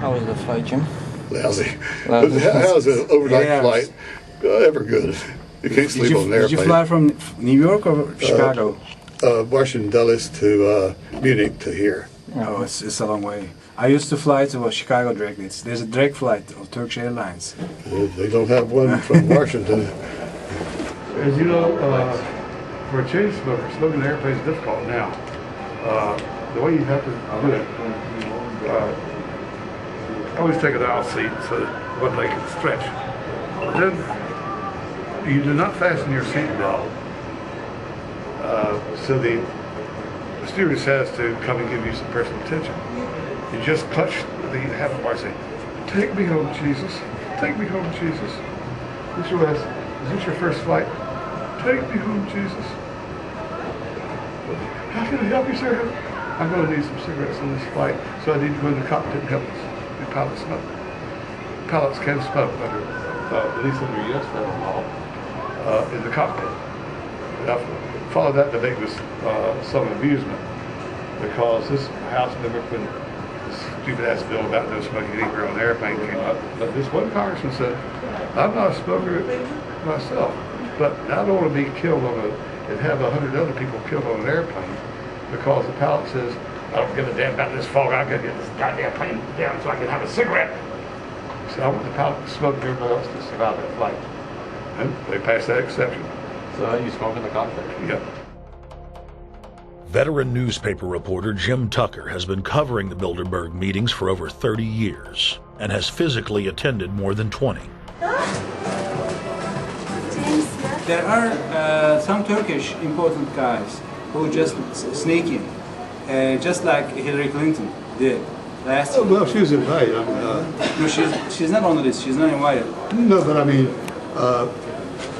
How was the flight, Jim? Lousy. How's an overnight flight ever good? You can't sleep on an airplane. Did you fly from New York or Chicago? Washington Dulles to Munich to here. Oh, it's a long way. I used to fly to Chicago directly. There's a direct flight of Turkish Airlines. They don't have one from Washington. As you know, for a chain smoker, smoking an airplane is difficult now. The way you have to do it, I always take an aisle seat so that one leg can stretch. Then you do not fasten your seatbelt, so the stewardess has to come and give you some personal attention. You just clutch the handlebar and say, "Take me home, Jesus. Take me home, Jesus." This is this your first flight? Take me home, Jesus. How can I help you, sir? I'm going to need some cigarettes on this flight, so I need to go in the cockpit and help the pilot smoke. Pilots can smoke under, at least under U.S. federal law, in the cockpit. And I followed that debate with some amusement, because this House member, when this stupid-ass bill about no smoking anywhere on the airplane came up, but this one congressman said, "I'm not a smoker myself, but I don't want to be killed and have 100 other people killed on an airplane because the pilot says, I don't give a damn about this fog, I gotta get this goddamn plane down so I can have a cigarette." So I want the pilot to smoke and everybody else to survive that flight. And they passed that exception. So you smoke in the cockpit? Yeah. Veteran newspaper reporter Jim Tucker has been covering the Bilderberg meetings for over 30 years and has physically attended more than 20. There are some Turkish important guys who just sneak in, just like Hillary Clinton did last year. Well, she was invited. No, she's not on the list. She's not invited. No, but I mean,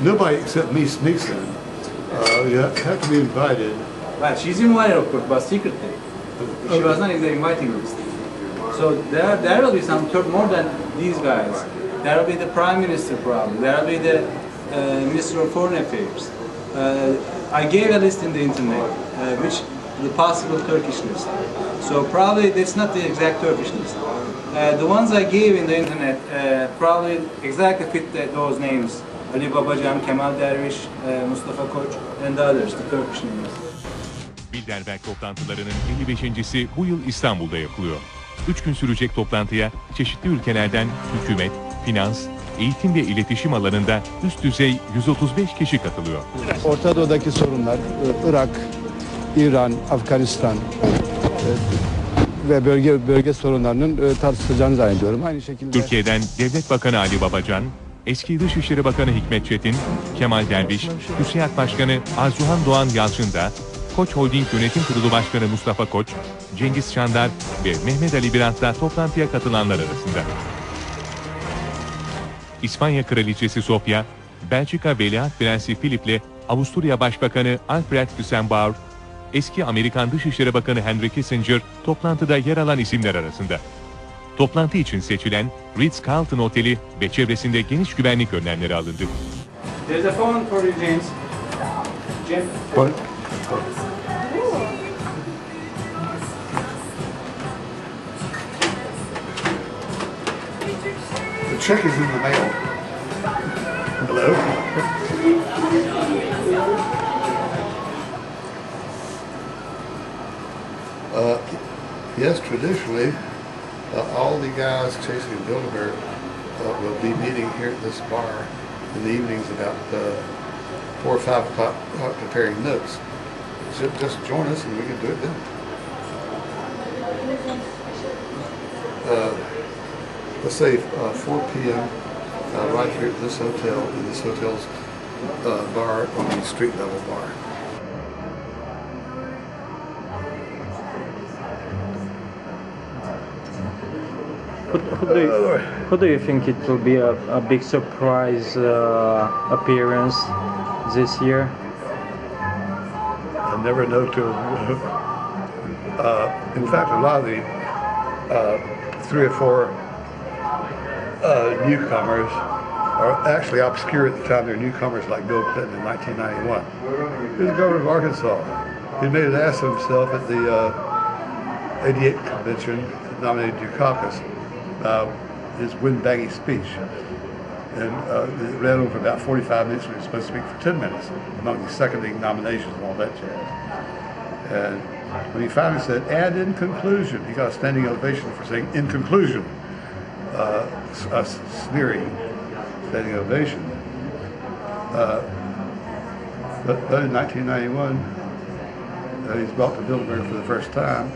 nobody except me sneaks in. You have to be invited. Right, she's invited, of course, but secretly. She was not in the inviting list. So there will be some more than these guys. There will be the Prime Minister probably. There will be the Minister of Foreign Affairs. I gave a list in the internet, which the possible Turkish list. So probably that's not the exact Turkish list. The ones I gave in the internet probably exactly fit those names. Ali Babacan, Kemal Derviş, Mustafa Koç, and others, the Turkish names. Bilderberg toplantılarının 55.si bu yıl İstanbul'da yapılıyor. 3 gün sürecek toplantıya çeşitli ülkelerden hükümet, finans, eğitim ve iletişim alanında üst düzey 135 kişi katılıyor. Orta Doğu'daki sorunlar, Irak, İran, Afganistan ve bölge sorunlarının tartışılacağını zannediyorum. Aynı şekilde Türkiye'den Devlet Bakanı Ali Babacan, eski Dışişleri Bakanı Hikmet Çetin, Kemal Derviş, TÜSİAD Başkanı Arzuhan Doğan Yalçın da, Koç Holding Yönetim Kurulu Başkanı Mustafa Koç, Cengiz Çandar ve Mehmet Ali Birant da toplantıya katılanlar arasında. İspanya Kraliçesi Sofia, Belçika Veliaht Prensi Philip'le Avusturya Başbakanı Alfred Gusenbauer, eski Amerikan Dışişleri Bakanı Henry Kissinger toplantıda yer alan isimler arasında. Toplantı için seçilen Ritz-Carlton Oteli ve çevresinde geniş güvenlik önlemleri alındı. There's a phone for you, James. Jim. What? The check is in the mail. Hello? Yes, traditionally, all the guys chasing Bilderberg will be meeting here at this bar in the evenings about 4 or 5 o'clock comparing notes. So just join us and we can do it then. Let's say 4 p.m. Right here at this hotel, in this hotel's bar, on the street level bar. Who do you think it will be a big surprise appearance this year? I never know till. In fact, a lot of the 3 or 4 newcomers are actually obscure at the time. They're newcomers, like Bill Clinton in 1991. He was the governor of Arkansas. He made an ass of himself at the '88 convention, nominated Dukakis. his windbaggy speech. And it ran over about 45 minutes when he was supposed to speak for 10 minutes, among the seconding nominations and all that jazz. And when he finally said, and in conclusion, he got a standing ovation for saying, in conclusion, a sneering standing ovation. But in 1991, he's brought to Bilderberg for the first time.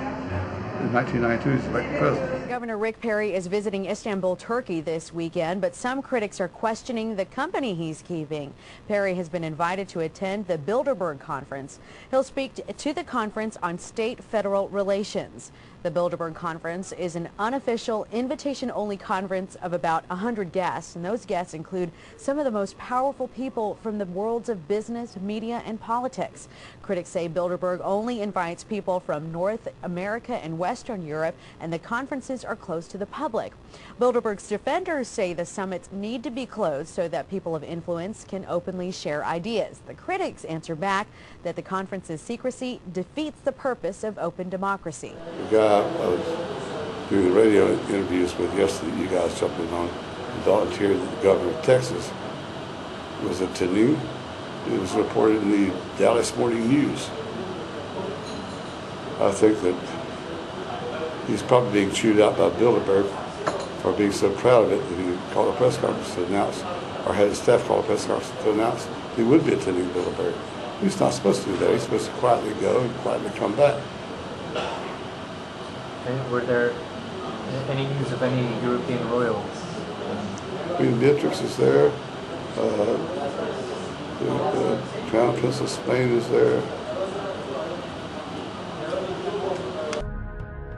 In 1992, he's elected president. Governor Rick Perry is visiting Istanbul, Turkey this weekend, but some critics are questioning the company he's keeping. Perry has been invited to attend the Bilderberg Conference. He'll speak to the conference on state-federal relations. The Bilderberg Conference is an unofficial, invitation-only conference of about 100 guests, and those guests include some of the most powerful people from the worlds of business, media, and politics. Critics say Bilderberg only invites people from North America and Western Europe, and the conferences are closed to the public. Bilderberg's defenders say the summits need to be closed so that people of influence can openly share ideas. The critics answer back that the conference's secrecy defeats the purpose of open democracy. The guy I was doing radio interviews with yesterday, you guys jumped in on, volunteered that the governor of Texas was attending. It was reported in the Dallas Morning News. I think that he's probably being chewed out by Bilderberg for being so proud of it that he called a press conference to announce, or had his staff call a press conference to announce he would be attending Bilderberg. He's not supposed to do that. He's supposed to quietly go and quietly come back. And were there any news of any European royals? Queen Beatrix is there. The Crown Prince of Spain is there.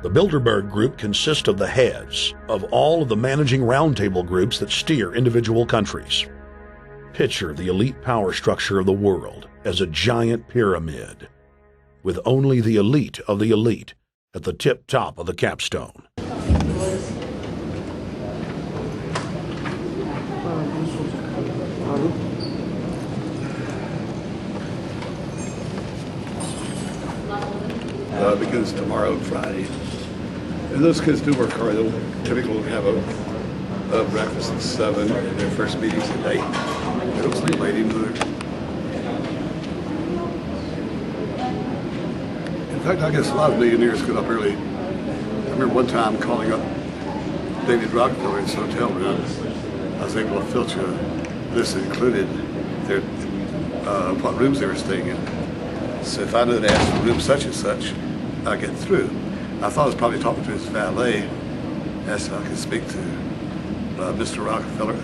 The Bilderberg Group consists of the heads of all of the managing roundtable groups that steer individual countries. Picture the elite power structure of the world as a giant pyramid, with only the elite of the elite at the tip top of the capstone. Begins tomorrow, Friday. And those kids do work hard. They'll typically have a breakfast at 7 and their first meetings at 8. They don't sleep late either. In fact, I guess a lot of millionaires get up early. I remember one time calling up David Rockefeller in his hotel room. I was able to filter this included their what rooms they were staying in. So if I knew to ask for room such and such, I'd get through. I thought I was probably talking to his valet, asked if I could speak to Mr. Rockefeller.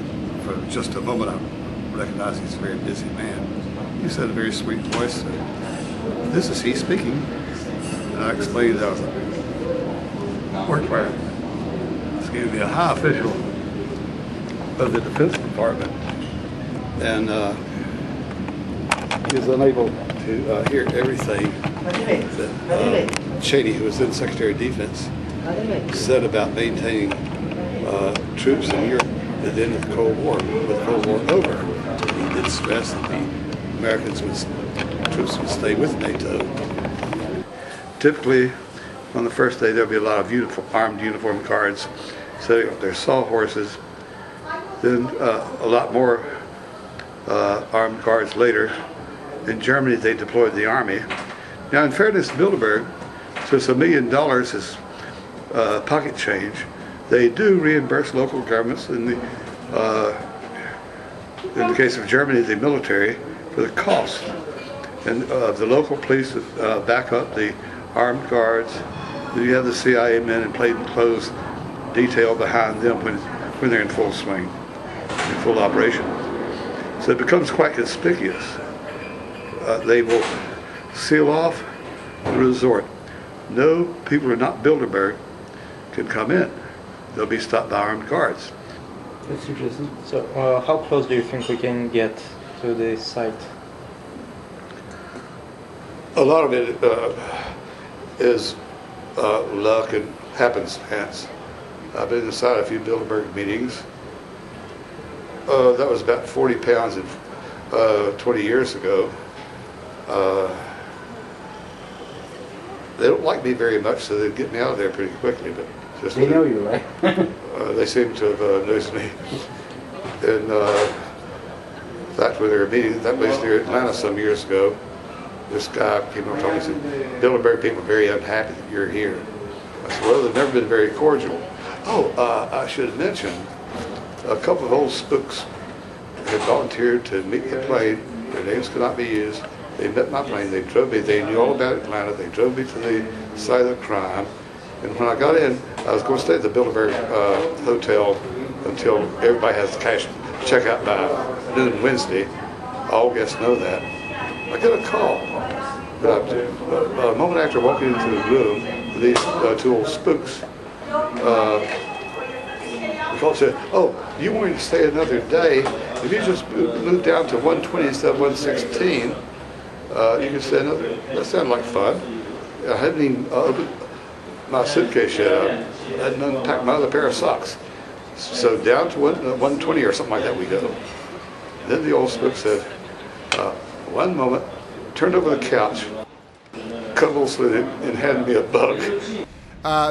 For just a moment, I recognized he's a very busy man. He said a very sweet voice, "This is he speaking." And I explained that I worked for, excuse me, a high official of the Defense Department, and he was unable to hear everything that Cheney, who was then Secretary of Defense, said about maintaining troops in Europe at the end of the Cold War. With the Cold War over, he did stress that the Americans troops would stay with NATO. Typically, on the first day, there'll be a lot of armed uniformed guards setting up their sawhorses. Then a lot more armed guards later. In Germany, they deployed the army. Now, in fairness to Bilderberg, since $1 million is pocket change, they do reimburse local governments. In the case of Germany, the military, for the cost, and the local police back up the armed guards. Then you have the CIA men in plain clothes detail behind them when they're in full swing, in full operation. So it becomes quite conspicuous. They will seal off the resort. No people who are not Bilderberg can come in. They'll be stopped by armed guards. That's interesting. So how close do you think we can get to the site? A lot of it is luck and happenstance. I've been inside a few Bilderberg meetings. That was about 40 pounds 20 years ago. They don't like me very much, so they get me out of there pretty quickly. But just They know you, right? they seem to have noticed me. And in fact, when they were meeting that place near Atlanta some years ago, this guy came up and told me, he said, Bilderberg people are very unhappy that you're here. I said, well, they've never been very cordial. Oh, I should mention, a couple of old spooks had volunteered to meet the plane. Their names could not be used. They met my plane. They drove me. They knew all about Atlanta. They drove me to the site of the crime. And when I got in, I was going to stay at the Bilderberg Hotel until everybody has the cash checkout by noon Wednesday. All guests know that. I get a call. But a moment after walking into the room, these two old spooks, the call said, "Oh, you wanted to stay another day? If you just moved down to 120 instead of 116, you can stay another." That sounded like fun. I hadn't even opened my suitcase yet. I hadn't unpacked my other pair of socks. So down to 120 or something like that we go. Then the old spook said, one moment, turned over the couch, cuddles with it, and handed me a bug.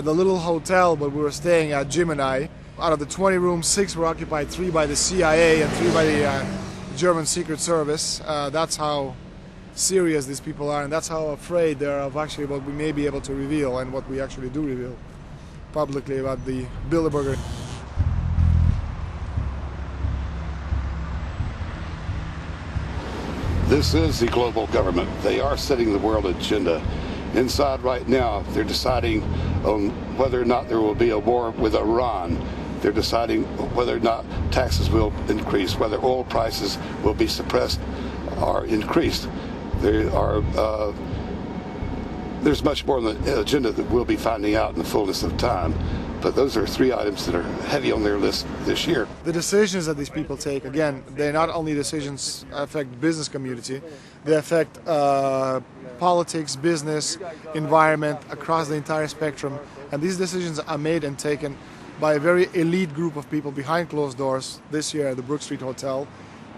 The little hotel where we were staying at, Jim and I, out of the 20 rooms, 6 were occupied, 3 by the CIA and 3 by the German Secret Service. That's how serious these people are, and that's how afraid they are of actually what we may be able to reveal and what we actually do reveal publicly about the Bilderberger. This is the global government. They are setting the world agenda. Inside right now, they're deciding on whether or not there will be a war with Iran. They're deciding whether or not taxes will increase, whether oil prices will be suppressed or increased. There's much more on the agenda that we'll be finding out in the fullness of time. But those are 3 items that are heavy on their list this year. The decisions that these people take, again, they not only decisions affect business community, they affect politics, business, environment, across the entire spectrum. And these decisions are made and taken by a very elite group of people behind closed doors this year at the Brook Street Hotel.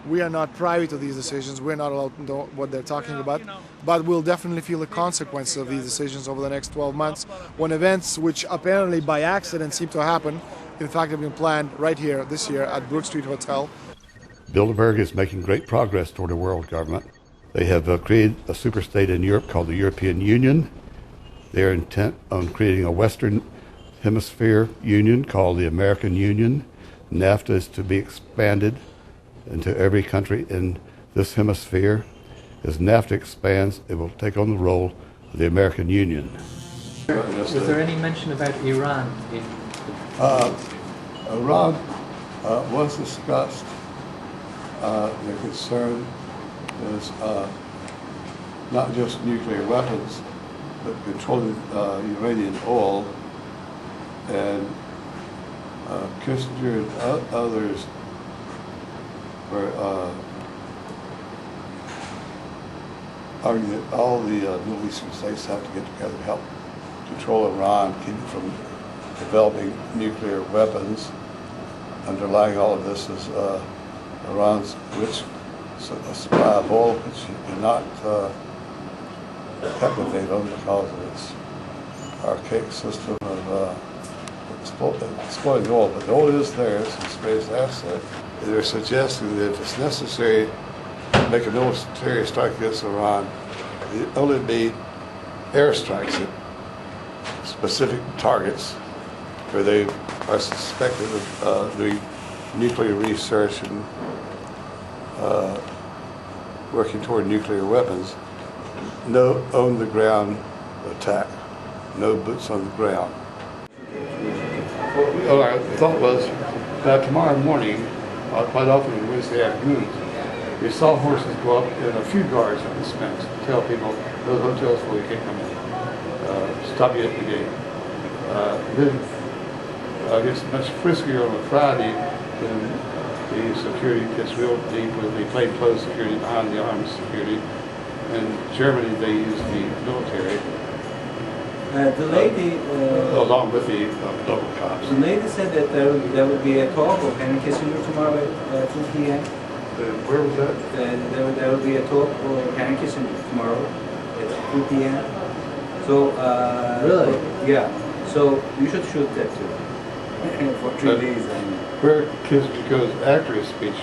We are not privy to these decisions. We're not allowed to know what they're talking about. But we'll definitely feel the consequences of these decisions over the next 12 months when events which apparently by accident seem to happen, in fact, have been planned right here this year at Brook Street Hotel. Bilderberg is making great progress toward a world government. They have created a superstate in Europe called the European Union. They are intent on creating a Western Hemisphere Union called the American Union. NAFTA is to be expanded into every country in this hemisphere. As NAFTA expands, it will take on the role of the American Union. Was there any mention about Iran? Iran was discussed. The concern is not just nuclear weapons, but controlling Iranian oil. And Kissinger and others were arguing that all the Middle Eastern states have to get together to help control Iran, keep it from developing nuclear weapons. Underlying all of this is Iran's rich supply of oil, which you cannot captivate on because of its archaic system of exploiting oil. But the oil is there, it's its greatest asset. They're suggesting that if it's necessary to make a military strike against Iran, it only be airstrikes at specific targets where they are suspected of doing nuclear research and working toward nuclear weapons. No on-the-ground attack, no boots on the ground. Well, our thought was that tomorrow morning, quite often on Wednesday afternoons, we saw horses go up and a few guards at this fence to tell people those hotels where you can't come in. Stop you at the gate. Then I guess much friskier on a Friday when the security gets real deep with the plainclothes security behind the armed security. In Germany they use the military. The lady, along with the local cops. The lady said that there would be a talk of Henry Kissinger tomorrow at 2 p.m. Where was that? There will be a talk of Henry Kissinger tomorrow at 2 p.m. So Really? Yeah. So you should shoot that too for 3 days. Where Kissinger goes after his speech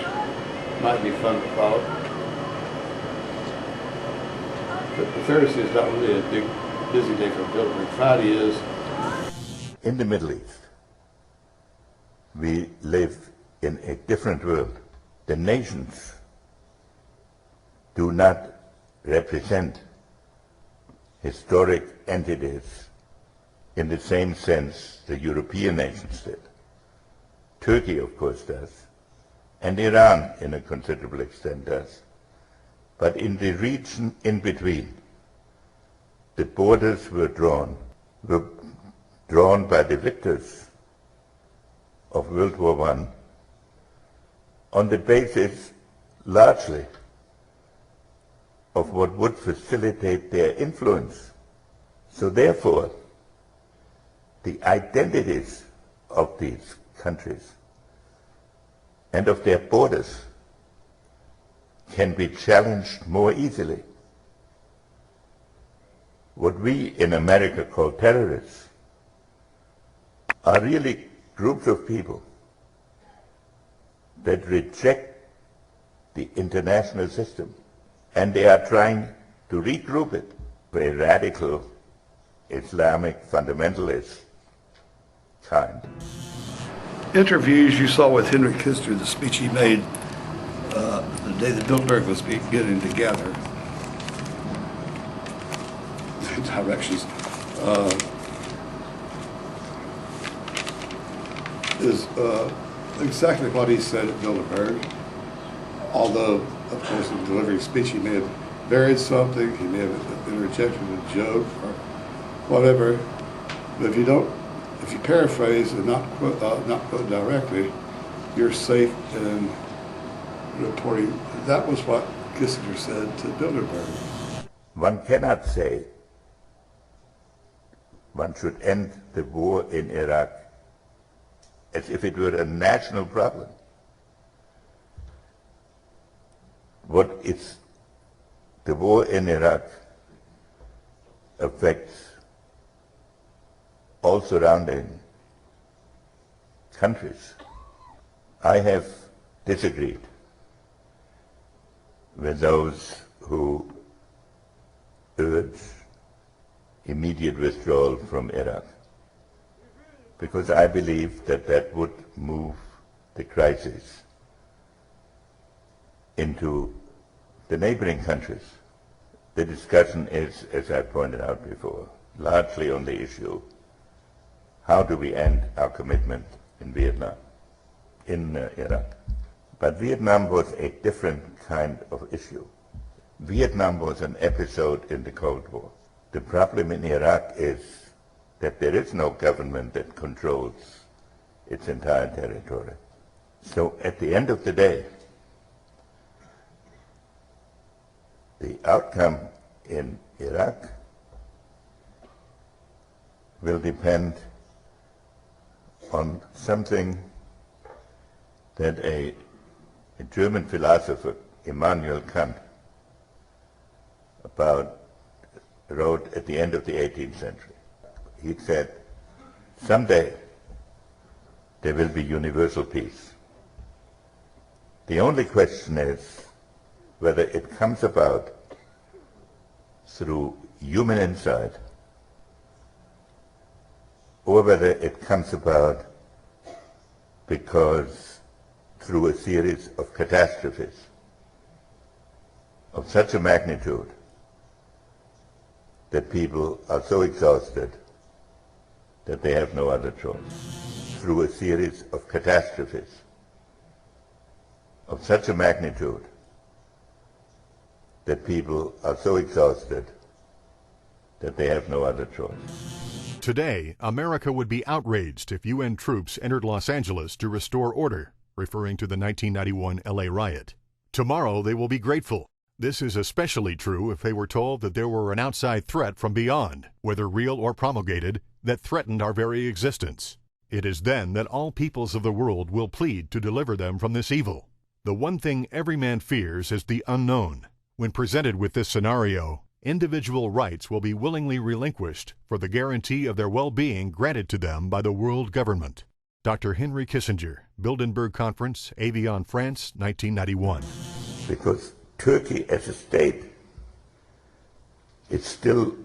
might be fun to follow. But the Thursday is not really a big, busy day for Bilderberg. Friday is. In the Middle East, we live in a different world. The nations do not represent historic entities in the same sense the European nations did. Turkey, of course, does, and Iran, in a considerable extent, does. But in the region in between, the borders were drawn by the victors of World War I on the basis, largely, of what would facilitate their influence. So therefore, the identities of these countries and of their borders can be challenged more easily. What we in America call terrorists are really groups of people that reject the international system, and they are trying to regroup it. A radical Islamic fundamentalist kind. Interviews you saw with Henry Kissinger, the speech he made the day that Bilderberg was getting together, directions, is exactly what he said at Bilderberg. Although, of course, in delivering a speech, he may have varied something, he may have interjected a joke or whatever. But if you paraphrase and not quote directly, you're safe in reporting. That was what Kissinger said to Bilderberg. One cannot say one should end the war in Iraq as if it were a national problem. What is the war in Iraq affects all surrounding countries. I have disagreed with those who urge immediate withdrawal from Iraq, because I believe that that would move the crisis into the neighboring countries. The discussion is, as I pointed out before, largely on the issue, how do we end our commitment in Vietnam, in Iraq? But Vietnam was a different kind of issue. Vietnam was an episode in the Cold War. The problem in Iraq is that there is no government that controls its entire territory. So at the end of the day, the outcome in Iraq will depend on something that a German philosopher, Immanuel Kant, wrote at the end of the 18th century. He said, someday there will be universal peace. The only question is whether it comes about through human insight or whether it comes about because through a series of catastrophes of such a magnitude that people are so exhausted that they have no other choice. Through a series of catastrophes of such a magnitude that people are so exhausted that they have no other choice. Today, America would be outraged if UN troops entered Los Angeles to restore order, referring to the 1991 LA riot. Tomorrow, they will be grateful. This is especially true if they were told that there were an outside threat from beyond, whether real or promulgated, that threatened our very existence. It is then that all peoples of the world will plead to deliver them from this evil. The one thing every man fears is the unknown. When presented with this scenario, individual rights will be willingly relinquished for the guarantee of their well-being granted to them by the world government. Dr. Henry Kissinger, Bilderberg Conference, Evian, France, 1991. Because Turkey as a state is still,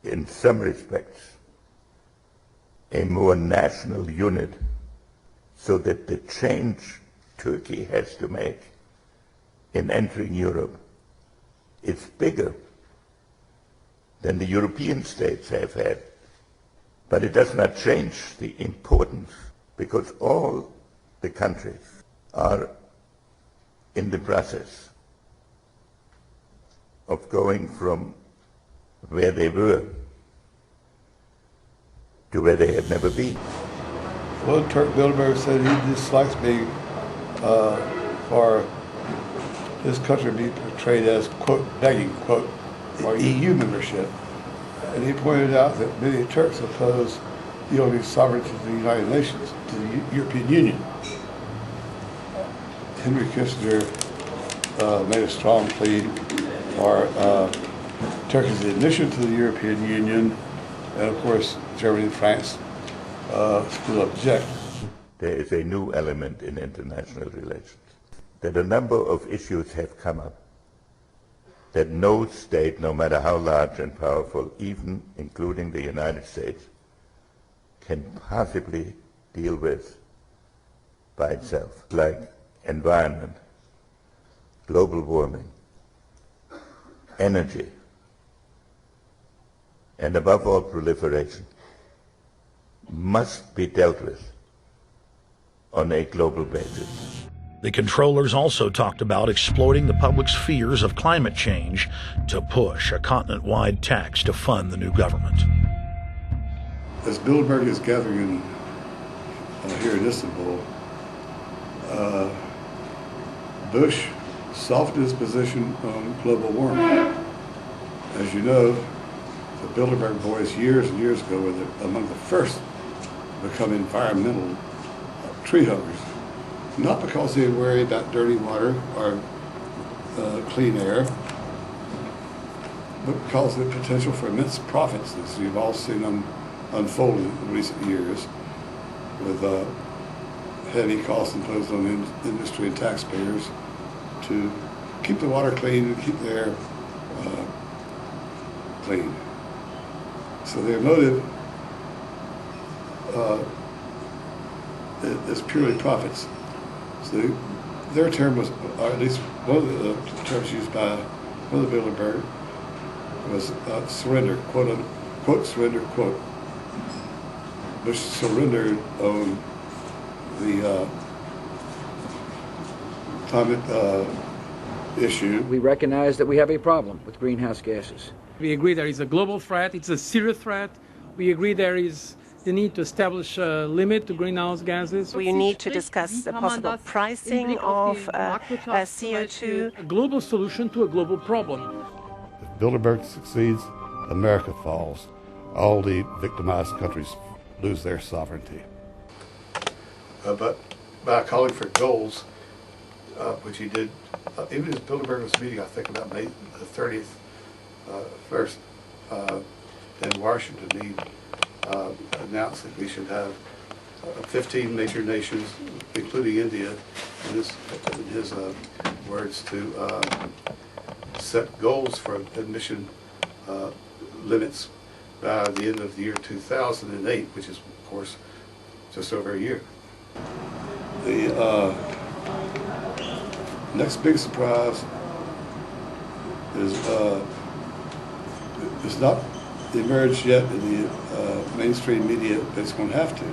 in some respects, a more national unit, so that the change Turkey has to make in entering Europe is bigger than the European states have had. But it does not change the importance, because all the countries are in the process of going from where they were to where they had never been. Well, Turk Bilderberg said he dislikes being, for his country to be portrayed as, quote, begging, quote, for EU membership. And he pointed out that many Turks oppose yielding sovereignty to the United Nations, to the European Union. Henry Kissinger made a strong plea for Turkey's admission to the European Union, and of course Germany and France still object. There is a new element in international relations, that a number of issues have come up that no state, no matter how large and powerful, even including the United States, can possibly deal with by itself, like environment, global warming, energy, and above all proliferation, must be dealt with on a global basis. The controllers also talked about exploiting the public's fears of climate change to push a continent-wide tax to fund the new government. As Bilderberg is gathering here in Istanbul, Bush softened his position on global warming. As you know, the Bilderberg boys years and years ago were among the first to become environmental tree huggers. Not because they worry about dirty water or clean air, but because of the potential for immense profits, as you've all seen them unfolding in recent years, with heavy costs imposed on industry and taxpayers to keep the water clean and keep the air clean. So their motive is purely profits. So their term was, or at least one of the terms used by one of the Bilderberg was surrender, quote unquote, surrender, quote. Bush surrendered on the climate issue. We recognize that we have a problem with greenhouse gases. We agree there is a global threat, it's a serious threat. We agree there is the need to establish a limit to greenhouse gases. We need to discuss the possible pricing of CO2. A global solution to a global problem. If Bilderberg succeeds, America falls. All the victimized countries lose their sovereignty. But by calling for goals, which he did, even as Bilderberg was meeting, I think about May the 30th, first in Washington, he announced that we should have 15 major nations, including India, in his words, to set goals for admission limits by the end of the year 2008, which is, of course, just over a year. The next big surprise is not emerged yet in the mainstream media, but it's going to have to.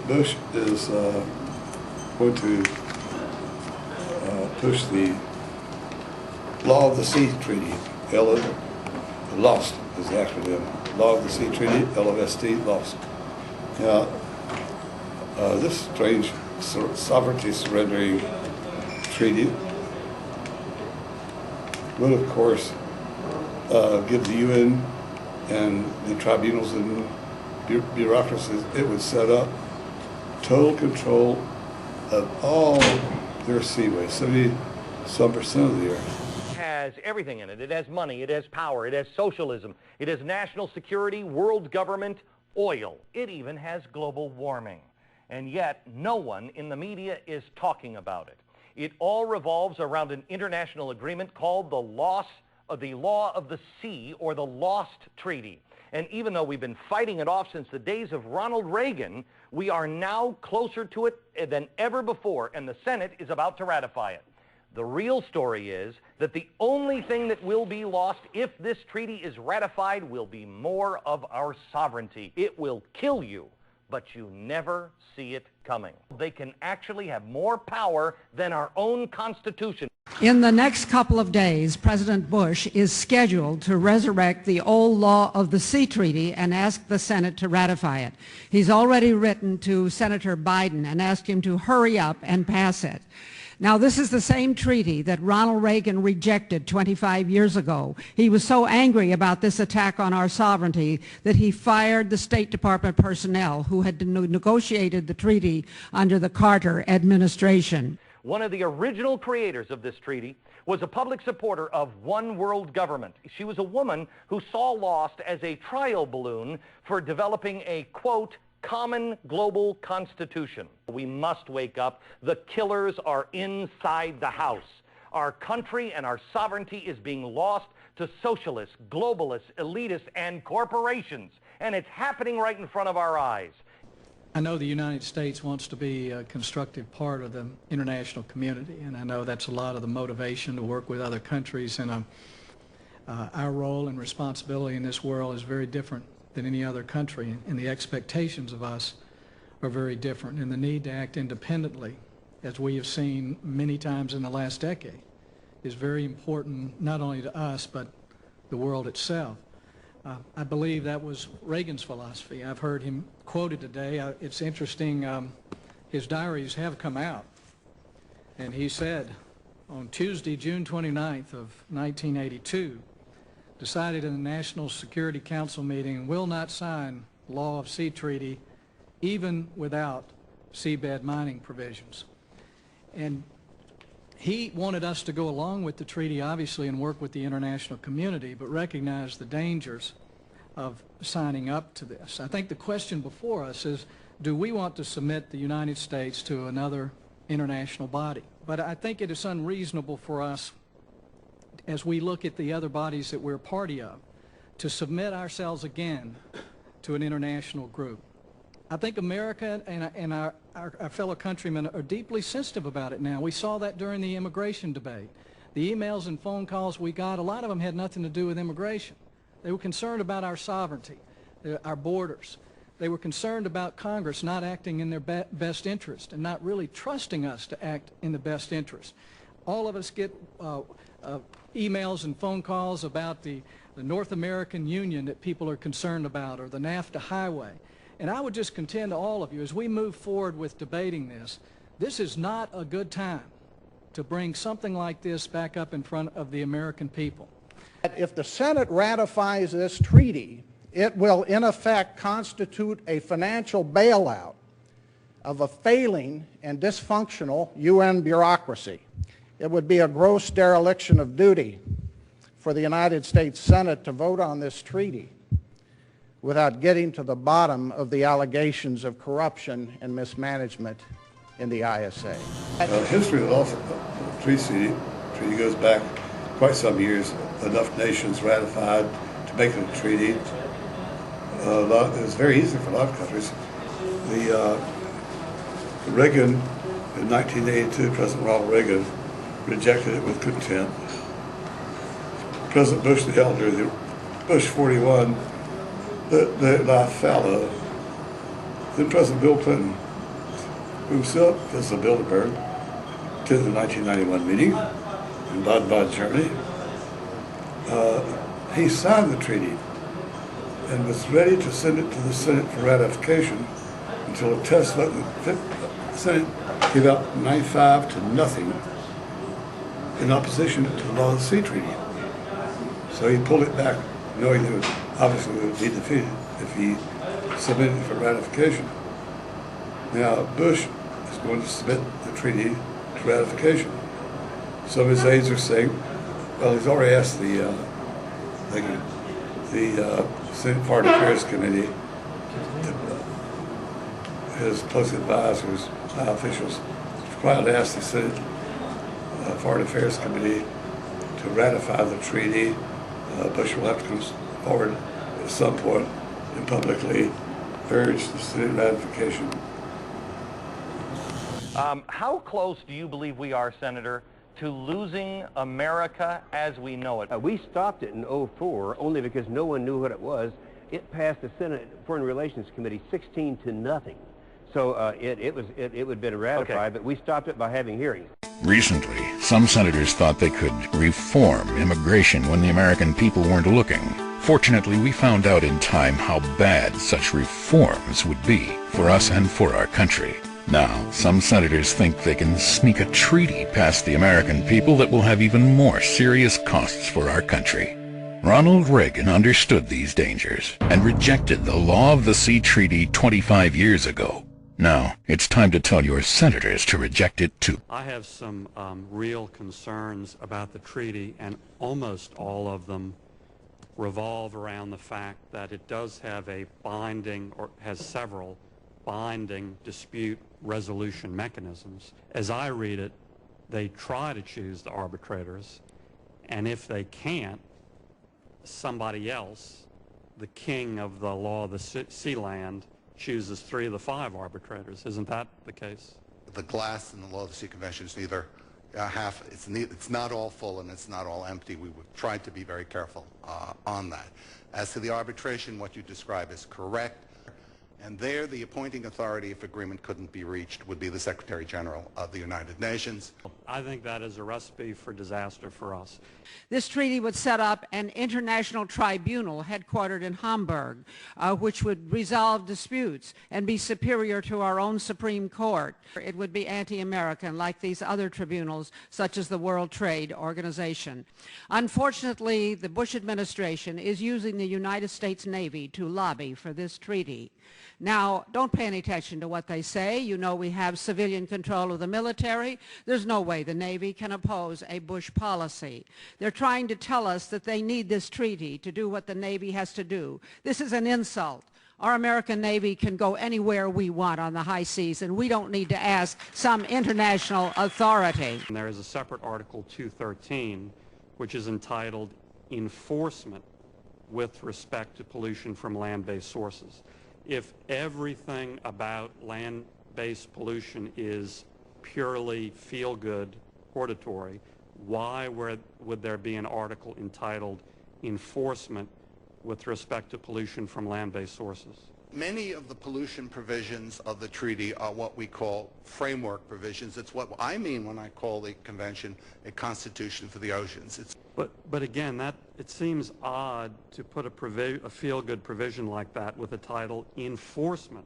Bush is going to push the Law of the Sea Treaty, LOST is the acronym. Law of the Sea Treaty, LOST, LOST. Now, this strange sovereignty surrendering treaty would, of course, give the UN and the tribunals and bureaucracies it would set up total control of all their seaways, 70-some% of the earth. Had has everything in it. It has money, it has power, it has socialism, it has national security, world government, oil. It even has global warming. And yet, no one in the media is talking about it. It all revolves around an international agreement called the Law of the Sea, or the Lost Treaty. And even though we've been fighting it off since the days of Ronald Reagan, we are now closer to it than ever before, and the Senate is about to ratify it. The real story is that the only thing that will be lost if this treaty is ratified will be more of our sovereignty. It will kill you, but you never see it coming. They can actually have more power than our own Constitution. In the next couple of days, President Bush is scheduled to resurrect the old Law of the Sea Treaty and ask the Senate to ratify it. He's already written to Senator Biden and asked him to hurry up and pass it. Now, this is the same treaty that Ronald Reagan rejected 25 years ago. He was so angry about this attack on our sovereignty that he fired the State Department personnel who had negotiated the treaty under the Carter administration. One of the original creators of this treaty was a public supporter of one world government. She was a woman who saw Lost as a trial balloon for developing a, quote, common global constitution. We must wake up. The killers are inside the house. Our country and our sovereignty is being lost to socialists, globalists, elitists, and corporations. And it's happening right in front of our eyes. I know the United States wants to be a constructive part of the international community, and I know that's a lot of the motivation to work with other countries, and our role and responsibility in this world is very different than any other country, and the expectations of us are very different, and the need to act independently, as we have seen many times in the last decade, is very important not only to us but the world itself. I believe that was Reagan's philosophy. I've heard him quoted today. It's interesting, his diaries have come out, and he said on Tuesday, June 29th of 1982, decided in the National Security Council meeting, will not sign Law of Sea Treaty even without seabed mining provisions. And he wanted us to go along with the treaty, obviously, and work with the international community, but recognize the dangers of signing up to this. I think the question before us is, do we want to submit the United States to another international body? But I think it is unreasonable for us, as we look at the other bodies that we're a party of, to submit ourselves again to an international group. I think America and our fellow countrymen are deeply sensitive about it now. We saw that during the immigration debate. The emails and phone calls we got, a lot of them had nothing to do with immigration. They were concerned about our sovereignty, our borders. They were concerned about Congress not acting in their best interest and not really trusting us to act in the best interest. All of us get emails and phone calls about the North American Union that people are concerned about, or the NAFTA highway. And I would just contend to all of you, as we move forward with debating this, this is not a good time to bring something like this back up in front of the American people. If the Senate ratifies this treaty, it will in effect constitute a financial bailout of a failing and dysfunctional UN bureaucracy. It would be a gross dereliction of duty for the United States Senate to vote on this treaty without getting to the bottom of the allegations of corruption and mismanagement in the ISA. History of the treaty goes back quite some years. Enough nations ratified to make it a treaty. It was very easy for a lot of countries. Reagan, in 1982, President Ronald Reagan rejected it with contempt. President Bush the elder, the Bush 41, La Falla. Then President Bill Clinton moves up as the Bilderberg to the 1991 meeting in Baden-Baden, Germany. He signed the treaty and was ready to send it to the Senate for ratification until a test vote. The Senate gave out 95 to nothing in opposition to the Law of the Sea Treaty. So he pulled it back, knowing that it obviously would be defeated if he submitted for ratification. Now, Bush is going to submit the treaty to ratification. Some of his aides are saying Well, he's already asked the Senate Foreign Affairs Committee, his close advisors, high officials, quietly asked the Senate Foreign Affairs Committee to ratify the treaty. Bush will have to come forward at some point and publicly urge the Senate ratification. How close do you believe we are, Senator, to losing America as we know it? We stopped it in 2004 only because no one knew what it was. It passed the Senate Foreign Relations Committee 16-0. So it would have been ratified, but we stopped it by having hearings. Recently, some senators thought they could reform immigration when the American people weren't looking. Fortunately, we found out in time how bad such reforms would be for us and for our country. Now, some senators think they can sneak a treaty past the American people that will have even more serious costs for our country. Ronald Reagan understood these dangers and rejected the Law of the Sea Treaty 25 years ago. Now, it's time to tell your senators to reject it too. I have some real concerns about the treaty, and almost all of them revolve around the fact that it does have a binding, or has several binding dispute resolution mechanisms. As I read it, they try to choose the arbitrators, and if they can't, somebody else, the king of the law of the sea land, chooses 3 of the 5 arbitrators. Isn't that the case? The glass in the Law of the Sea Convention is neither half, it's not all full and it's not all empty. We would try to be very careful on that. As to the arbitration, what you describe is correct. And there, the appointing authority, if agreement couldn't be reached, would be the Secretary General of the United Nations. I think that is a recipe for disaster for us. This treaty would set up an international tribunal headquartered in Hamburg, which would resolve disputes and be superior to our own Supreme Court. It would be anti-American, like these other tribunals, such as the World Trade Organization. Unfortunately, the Bush administration is using the United States Navy to lobby for this treaty. Now, don't pay any attention to what they say. You know we have civilian control of the military. There's no way the Navy can oppose a Bush policy. They're trying to tell us that they need this treaty to do what the Navy has to do. This is an insult. Our American Navy can go anywhere we want on the high seas, and we don't need to ask some international authority. And there is a separate Article 213, which is entitled Enforcement with respect to pollution from land-based sources. If everything about land-based pollution is purely feel-good, hortatory, why would there be an article entitled Enforcement with respect to pollution from land-based sources? Many of the pollution provisions of the treaty are what we call framework provisions. It's what I mean when I call the convention a constitution for the oceans. But again, it seems odd to put a feel-good provision like that with the title Enforcement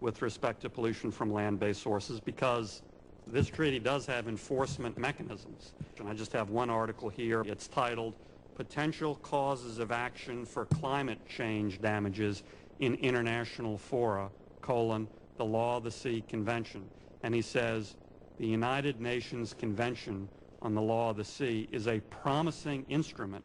with respect to pollution from land-based sources, because this treaty does have enforcement mechanisms. And I just have one article here. It's titled Potential Causes of Action for Climate Change Damages in International Fora, the Law of the Sea Convention. And he says, the United Nations Convention on the Law of the Sea is a promising instrument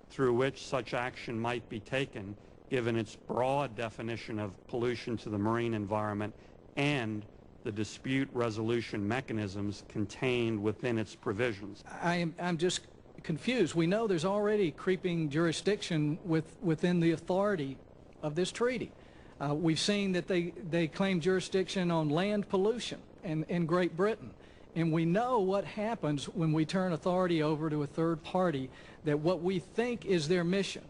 through which such action might be taken, given its broad definition of pollution to the marine environment and the dispute resolution mechanisms contained within its provisions. I'm just confused. We know there's already creeping jurisdiction within the authority of this treaty. We've seen that they claim jurisdiction on land pollution in Great Britain. And we know what happens when we turn authority over to a third party, that what we think is their mission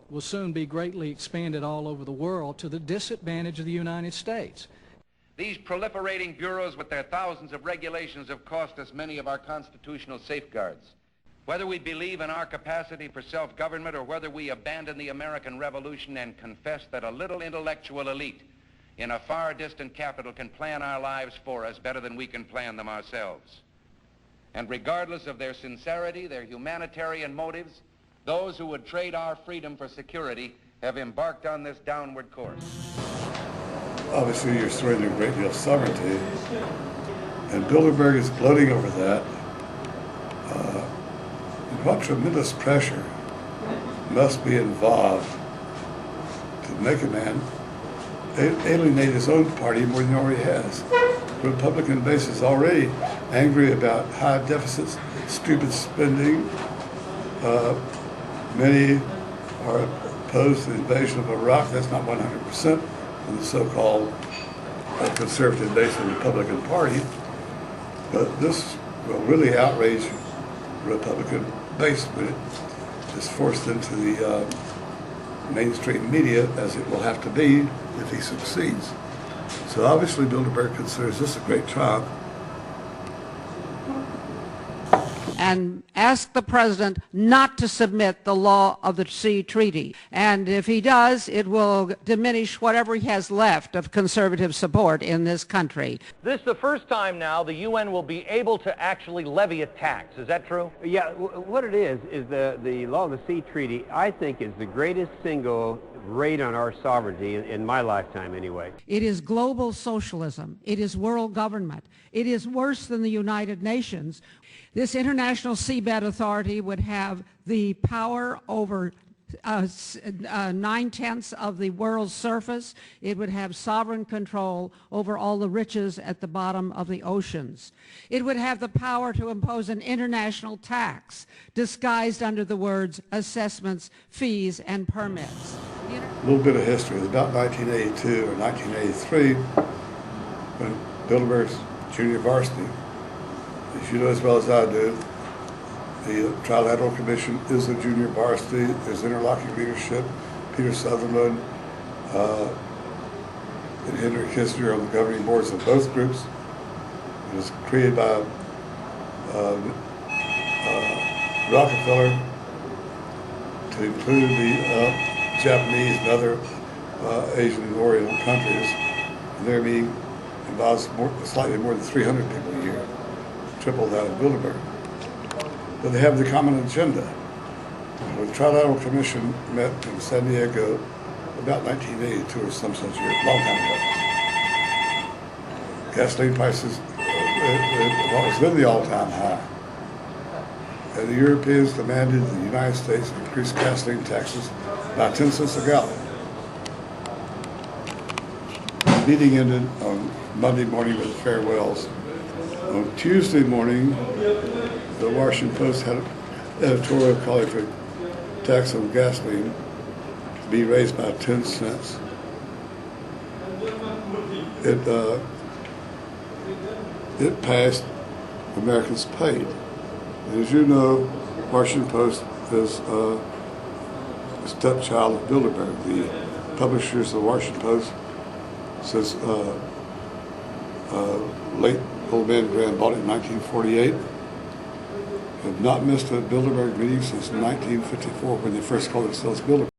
will soon be greatly expanded all over the world to the disadvantage of the United States. These proliferating bureaus with their thousands of regulations have cost us many of our constitutional safeguards. Whether we believe in our capacity for self-government or whether we abandon the American Revolution and confess that a little intellectual elite in a far distant capital can plan our lives for us better than we can plan them ourselves. And regardless of their sincerity, their humanitarian motives, those who would trade our freedom for security have embarked on this downward course. Obviously, you're surrendering a great deal of sovereignty, and Bilderberg is gloating over that. what tremendous pressure must be involved to make a man alienate his own party more than he already has. The Republican base is already angry about high deficits, stupid spending. Many are opposed to the invasion of Iraq. That's not 100% of the so-called conservative base of the Republican Party. But this will really outrage the Republican base when it is forced into the mainstream media, as it will have to be if he succeeds. So obviously Bilderberg considers this a great triumph. And ask the president not to submit the law of the sea treaty. And if he does, it will diminish whatever he has left of conservative support in this country. This is the first time now the UN will be able to actually levy a tax. Is that true? Yeah, what it is the law of the sea treaty, I think, is the greatest single raid on our sovereignty in my lifetime anyway. It is global socialism. It is world government. It is worse than the United Nations. This International Seabed Authority would have the power over 9/10 of the world's surface. It would have sovereign control over all the riches at the bottom of the oceans. It would have the power to impose an international tax disguised under the words assessments, fees, and permits. A little bit of history. It was about 1982 or 1983 when Bilderberg's junior varsity, as you know as well as I do, the Trilateral Commission is a junior varsity. There's interlocking leadership. Peter Sutherland and Henry Kissinger on the governing boards of both groups. It was created by Rockefeller to include the Japanese and other Asian and Oriental countries. And their meeting involves slightly more than 300 people a year, triple that of Bilderberg. But they have the common agenda. The Trilateral Commission met in San Diego about 1982 or some such year, a long time ago. Gasoline prices was in the all-time high. And the Europeans demanded the United States increase gasoline taxes by 10 cents a gallon. The meeting ended on Monday morning with farewells. On Tuesday morning, the Washington Post had an editorial calling for tax on gasoline to be raised by 10 cents. It passed. Americans paid. And as you know, Washington Post is a stepchild of Bilderberg. The publishers of the Washington Post, since late old man Graham bought it in 1948, have not missed a Bilderberg meeting since 1954 when they first called themselves Bilderberg.